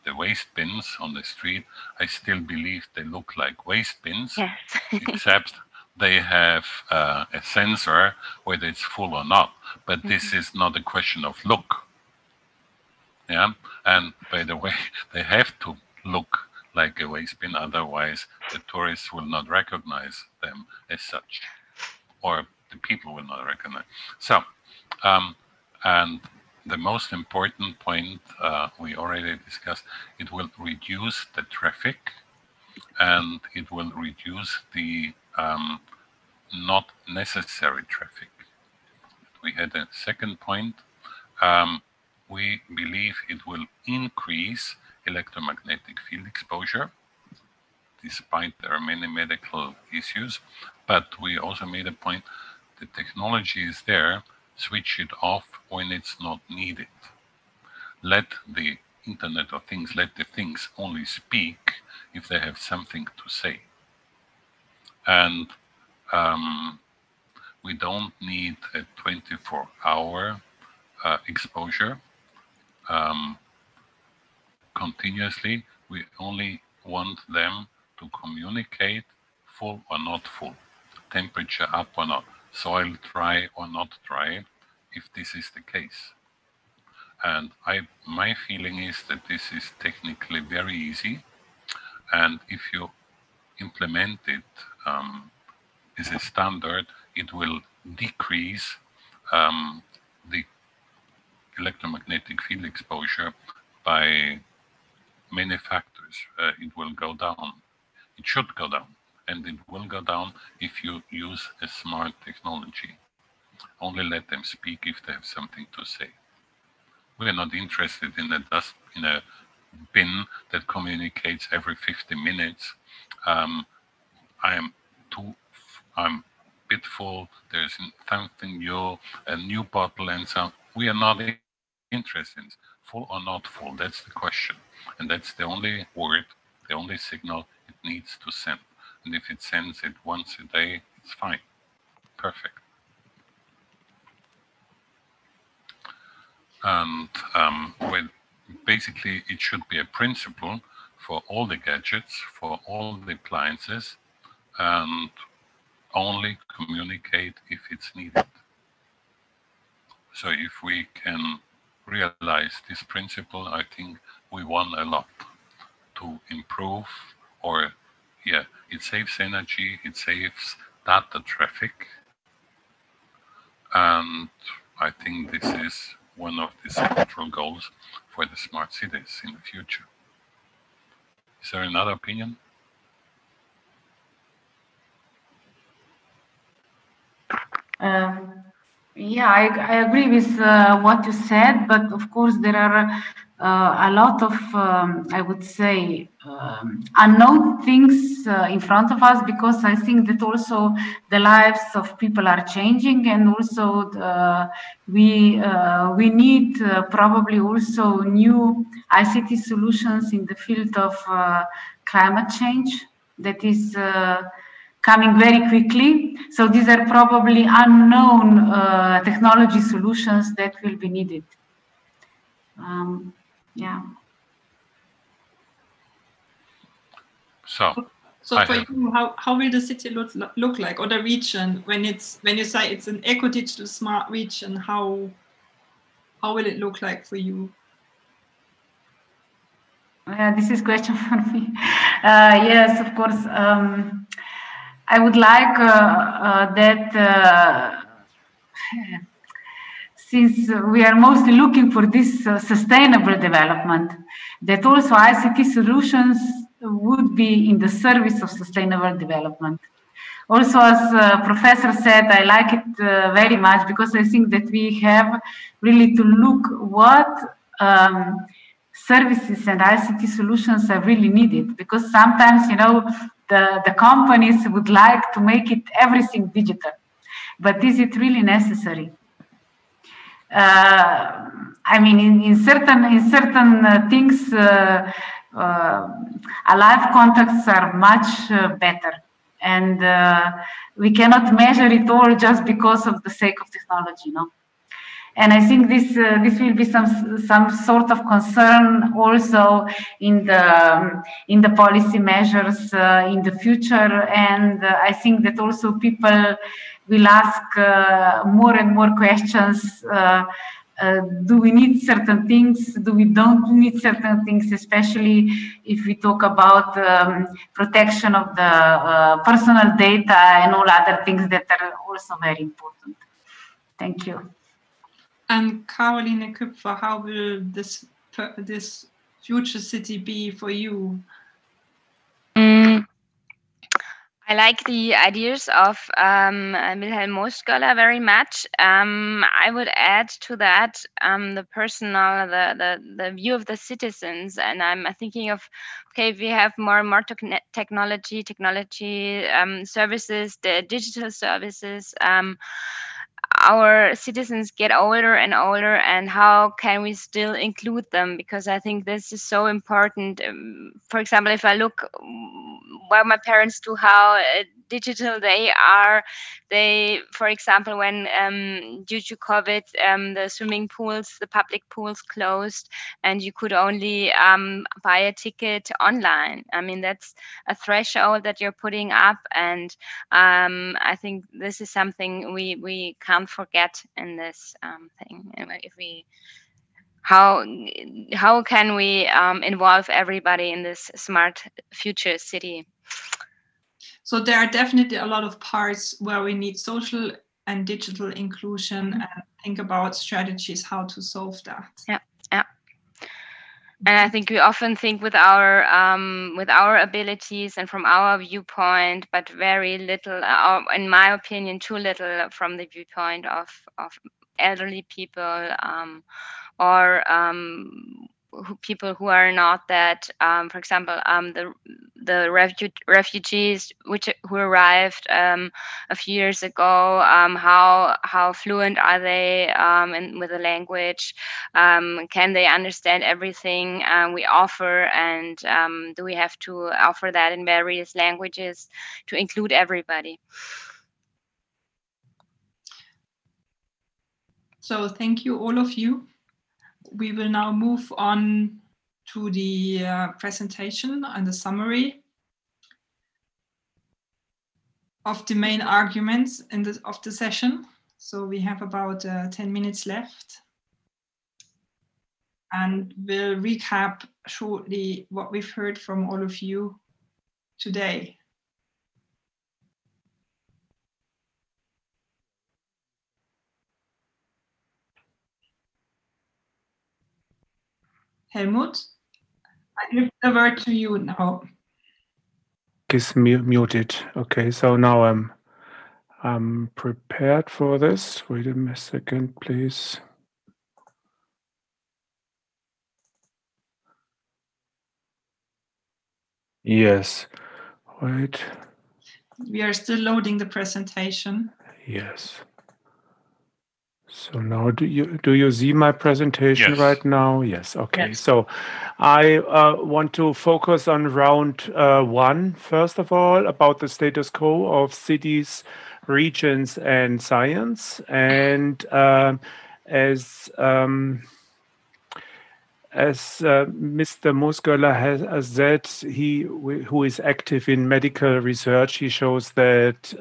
the waste bins on the street, I still believe they look like waste bins, Yes. except they have a sensor whether it's full or not. But this is not a question of look. Yeah, and by the way, they have to look like a waste bin, otherwise the tourists will not recognize them as such, or the people will not recognize. So, and the most important point we already discussed, it will reduce the traffic and it will reduce the not necessary traffic. We had a second point. We believe it will increase electromagnetic field exposure, despite there are many medical issues. But we also made a point, the technology is there, switch it off when it's not needed. Let the Internet of Things, let the things only speak if they have something to say. And we don't need a 24-hour exposure continuously. We only want them to communicate full or not full, temperature up or not, soil dry or not dry, if this is the case. And my feeling is that this is technically very easy, and if you implement it as a standard, it will decrease the electromagnetic field exposure by many factors. It will go down. It should go down, and it will go down if you use a smart technology. Only let them speak if they have something to say. We are not interested in a bin that communicates every 50 minutes. I'm a bit full. There's something new, a new bottle, and so we are not interested in full or not full. That's the question, and that's the only word, the only signal it needs to send. And if it sends it once a day, it's fine, perfect. And basically, it should be a principle for all the gadgets, for all the appliances, and only communicate if it's needed. So if we can realize this principle, I think we won a lot to improve, or it saves energy, it saves data traffic, and I think this is one of the central goals for the smart cities in the future. Is there another opinion? Yeah, I agree with what you said, but of course there are a lot of, I would say, unknown things in front of us, because I think that also the lives of people are changing, and also we need probably also new ICT solutions in the field of climate change that is coming very quickly. So these are probably unknown technology solutions that will be needed. Yeah. So for you, how will the city look like, or the region, when you say it's an eco-digital smart region? How will it look like for you? This is a question for me. Yes, of course. I would like that since we are mostly looking for this sustainable development, that also ICT solutions would be in the service of sustainable development. Also, as Professor said, I like it very much, because I think that we have really to look what services and ICT solutions are really needed, because sometimes, you know, the companies would like to make it everything digital, but is it really necessary? I mean, in certain things, alive contacts are much better, and we cannot measure it all just because of the sake of technology, no. And I think this will be some sort of concern also in the policy measures in the future. And I think that also people will ask more and more questions. Do we need certain things? Do we don't need certain things, especially if we talk about protection of the personal data and all other things that are also very important. Thank you. And Caroline Küpfer, how will this future city be for you? I like the ideas of Wilhelm Moosköller very much. I would add to that the personal, the view of the citizens, and I'm thinking of, okay, if we have more and more technology services, the digital services. Our citizens get older and older, and how can we still include them? Because I think this is so important. For example, if I look what my parents do, how digital they are. They, for example, when due to COVID, the swimming pools, the public pools closed, and you could only buy a ticket online. I mean, that's a threshold that you're putting up, and I think this is something we can't forget in this thing. If we how can we involve everybody in this smart future city? So there are definitely a lot of parts where we need social and digital inclusion, and think about strategies how to solve that. Yeah. And I think we often think with our abilities and from our viewpoint, but very little, in my opinion, too little from the viewpoint of elderly people or people who are not that. For example, the refugees who arrived a few years ago. How fluent are they with the language? Can they understand everything we offer? And do we have to offer that in various languages to include everybody? So thank you, all of you. We will now move on to the presentation and the summary of the main arguments of the session. So we have about 10 minutes left. And we'll recap shortly what we've heard from all of you today. Helmut, I give the word to you now. Is muted. Okay, so now I'm prepared for this. Wait a second, please. Yes. Wait. We are still loading the presentation. Yes. So now do you see my presentation right now? Yes. Okay. Yes. So I want to focus on round one, first of all, about the status quo of cities, regions, and science. And as Mr. Moosköller has said, who is active in medical research, he shows that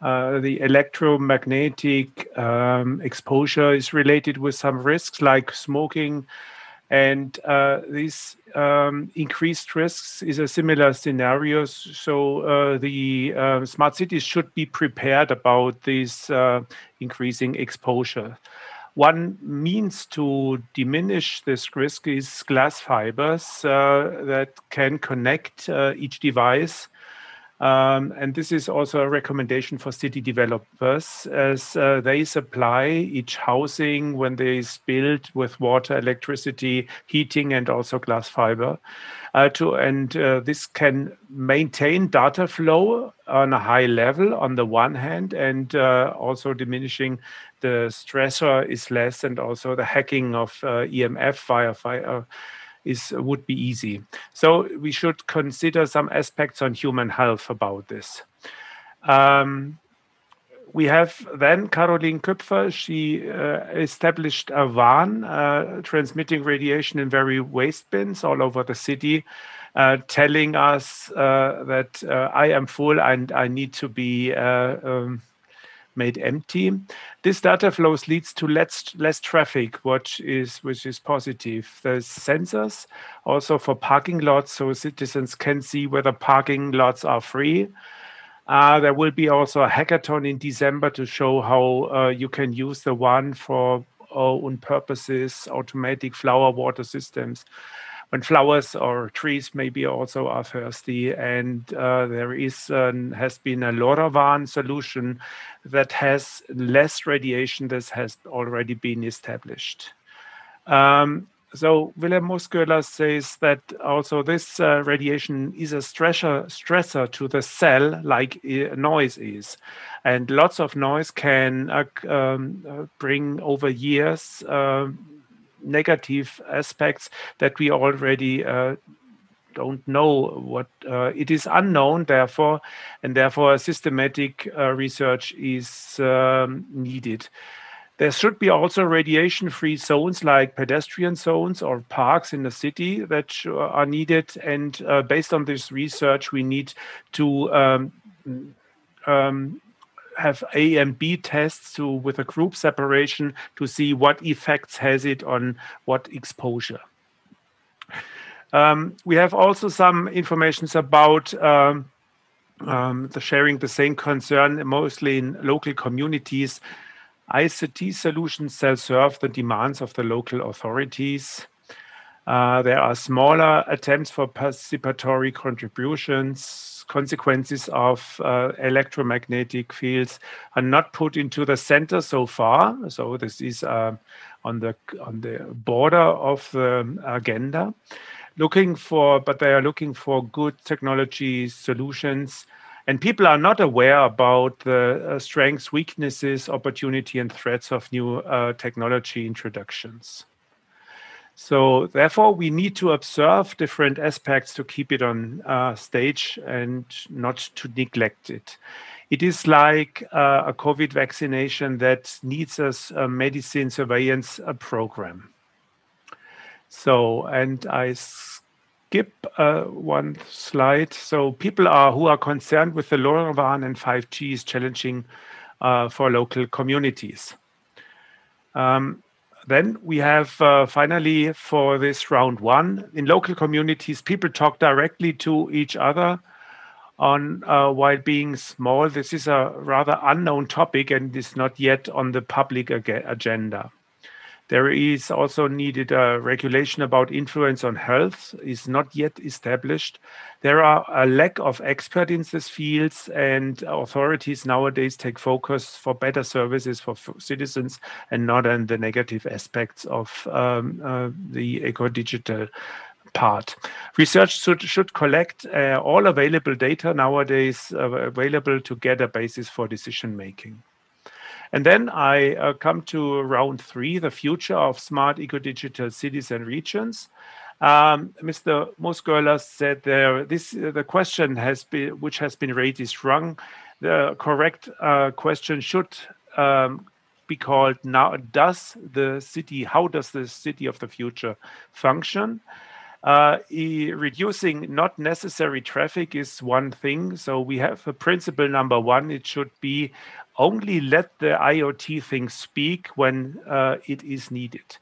the electromagnetic exposure is related with some risks like smoking, and these increased risks is a similar scenario. So the smart cities should be prepared about this increasing exposure. One means to diminish this risk is glass fibers that can connect each device And this is also a recommendation for city developers, as they supply each housing when they is built with water, electricity, heating, and also glass fiber. This can maintain data flow on a high level on the one hand, and also diminishing the stressor is less, and also the hacking of EMF via fire would be easy. So we should consider some aspects on human health about this. We have then Caroline Köpfer. She established a van transmitting radiation in very waste bins all over the city, telling us that I am full and I need to be made empty. This data flows leads to less traffic, which is positive. There's sensors also for parking lots, so citizens can see whether parking lots are free. There will be also a hackathon in December to show how you can use the one for own purposes, automatic flower water systems, when flowers or trees maybe also are thirsty. And there has been a LoRaWAN solution that has less radiation that has already been established. So Wilhelm Moosköhler says that also this radiation is a stressor to the cell, like noise is. And lots of noise can bring over years negative aspects that we already don't know what it is unknown, therefore, and therefore systematic research is needed. There should be also radiation-free zones like pedestrian zones or parks in the city that are needed. And based on this research, we need to have A and B tests with a group separation to see what effects has it on what exposure. We have also some information about sharing the same concern, mostly in local communities. ICT solutions shall serve the demands of the local authorities. There are smaller attempts for participatory contributions. Consequences of electromagnetic fields are not put into the center so far. So this is on the border of the agenda. But they are looking for good technology solutions. And people are not aware about the strengths, weaknesses, opportunity, and threats of new technology introductions. So therefore, we need to observe different aspects to keep it on stage and not to neglect it. It is like a COVID vaccination that needs a medicine surveillance program. So, and I skip one slide. So people who are concerned with the LoRaWAN and 5G is challenging for local communities. Then we have finally for this round one, in local communities, people talk directly to each other on while being small. This is a rather unknown topic and is not yet on the public agenda. There is also needed a regulation about influence on health, is not yet established. There are a lack of experts in these fields, and authorities nowadays take focus for better services for citizens and not on the negative aspects of the EcoDigital part. Research should collect all available data nowadays available to get a basis for decision making. And then I come to round three, the future of smart ecodigital cities and regions. Mr. Moosköhler said the question which has been raised is wrong. The correct question should be called now, how does the city of the future function? Reducing not necessary traffic is one thing. So we have a principle number one, it should be only let the IoT thing speak when it is needed.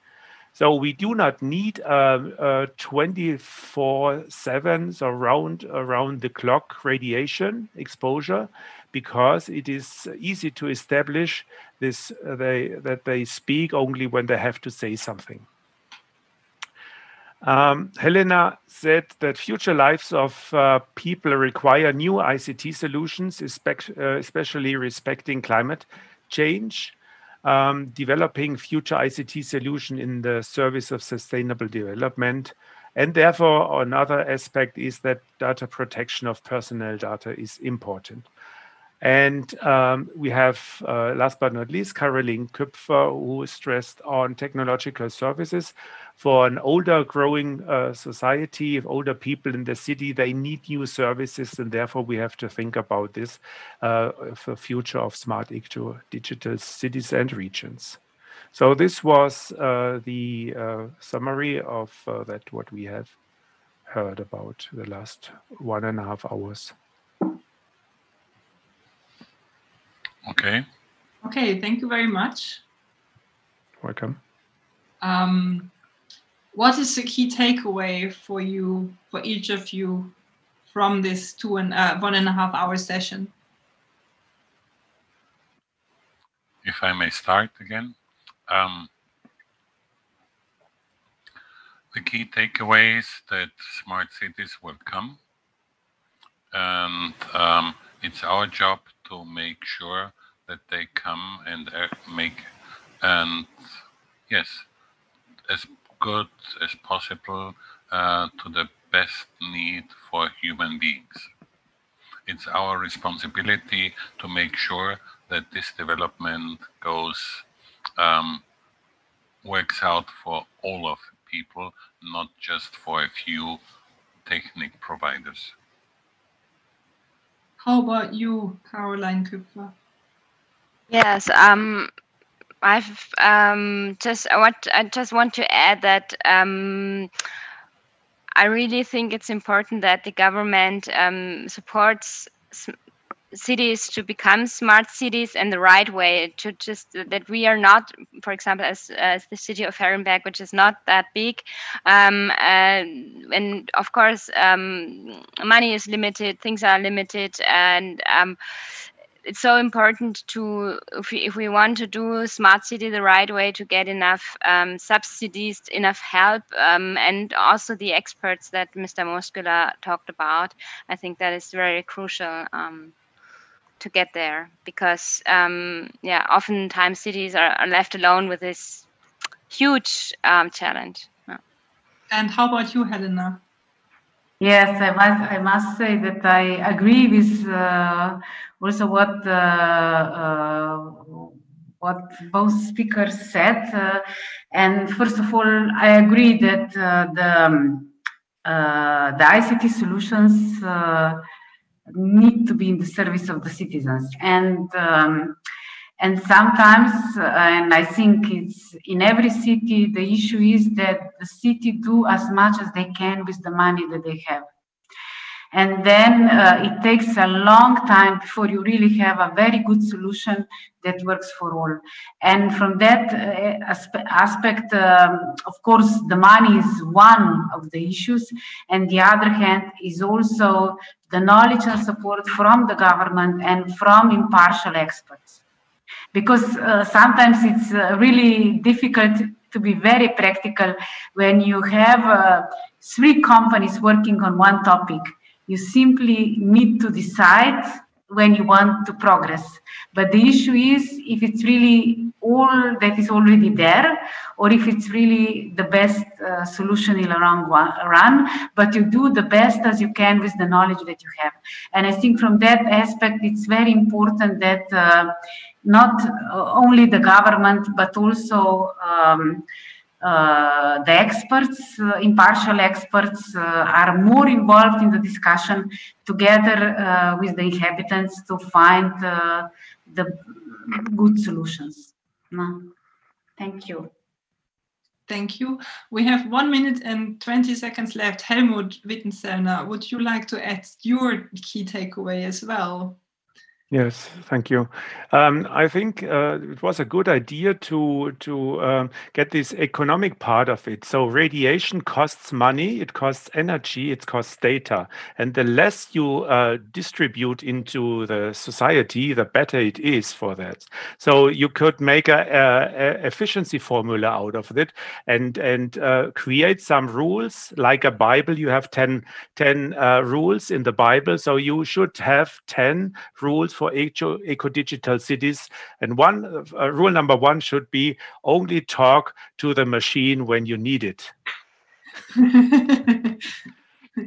So we do not need 24/7, so around the clock radiation exposure, because it is easy to establish that they speak only when they have to say something. Helena said that future lives of people require new ICT solutions, especially respecting climate change. Developing future ICT solution in the service of sustainable development. And therefore, another aspect is that data protection of personal data is important. And we have, last but not least, Caroline Küpfer, who stressed on technological services. For an older growing society, of older people in the city, they need new services, and therefore we have to think about this for future of smart digital cities and regions. So this was the summary of that what we have heard about the last 1.5 hours. Okay. Okay, thank you very much. Welcome. What is the key takeaway for you, for each of you, from this 1.5 hour session? If I may start again. The key takeaway is that smart cities will come, and it's our job to make sure that they come and yes, as good as possible to the best need for human beings. It's our responsibility to make sure that this development works out for all of people, not just for a few technical providers. How about you, Caroline Küpfer? Yes, I just want to add that I really think it's important that the government supports cities to become smart cities in the right way, to just that we are not, for example, as the city of Herrenberg, which is not that big, and of course money is limited, things are limited, and it's so important to, if we want to do smart city the right way, to get enough subsidies, enough help, and also the experts that Mr. Moskula talked about. I think that is very crucial to get there, because oftentimes cities are left alone with this huge challenge. And how about you, Helena? Yes, I must say that I agree with also what both speakers said. And first of all, I agree that the ICT solutions need to be in the service of the citizens. And sometimes, and I think it's in every city, the issue is that the city do as much as they can with the money that they have. And then it takes a long time before you really have a very good solution that works for all. And from that aspect, of course, the money is one of the issues. And the other hand is also the knowledge and support from the government and from impartial experts. Because sometimes it's really difficult to be very practical when you have 3 companies working on one topic. You simply need to decide when you want to progress. But the issue is if it's really all that is already there, or if it's really the best solution in the long run, but you do the best as you can with the knowledge that you have. And I think from that aspect, it's very important that not only the government, but also the experts, impartial experts, are more involved in the discussion together with the inhabitants to find the good solutions. No? Thank you. Thank you. We have 1 minute and 20 seconds left. Helmut Wittensellner, would you like to add your key takeaway as well? Yes, thank you. I think it was a good idea to get this economic part of it. So radiation costs money, it costs energy, it costs data, and the less you distribute into the society, the better it is for that. So you could make a efficiency formula out of it, and create some rules like a Bible. You have 10 rules in the Bible, so you should have 10 rules for eco-digital cities. And rule number 1 should be only talk to the machine when you need it.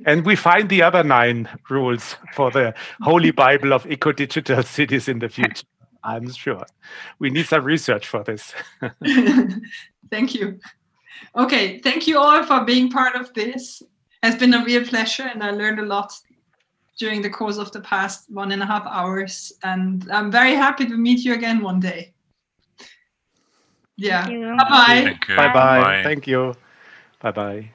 And we find the other 9 rules for the Holy Bible of eco-digital cities in the future. I'm sure. We need some research for this. Thank you. Okay, thank you all for being part of this. It's been a real pleasure, and I learned a lot during the course of the past 1.5 hours. And I'm very happy to meet you again one day. Yeah. Bye-bye. Bye-bye. Thank you. Bye-bye.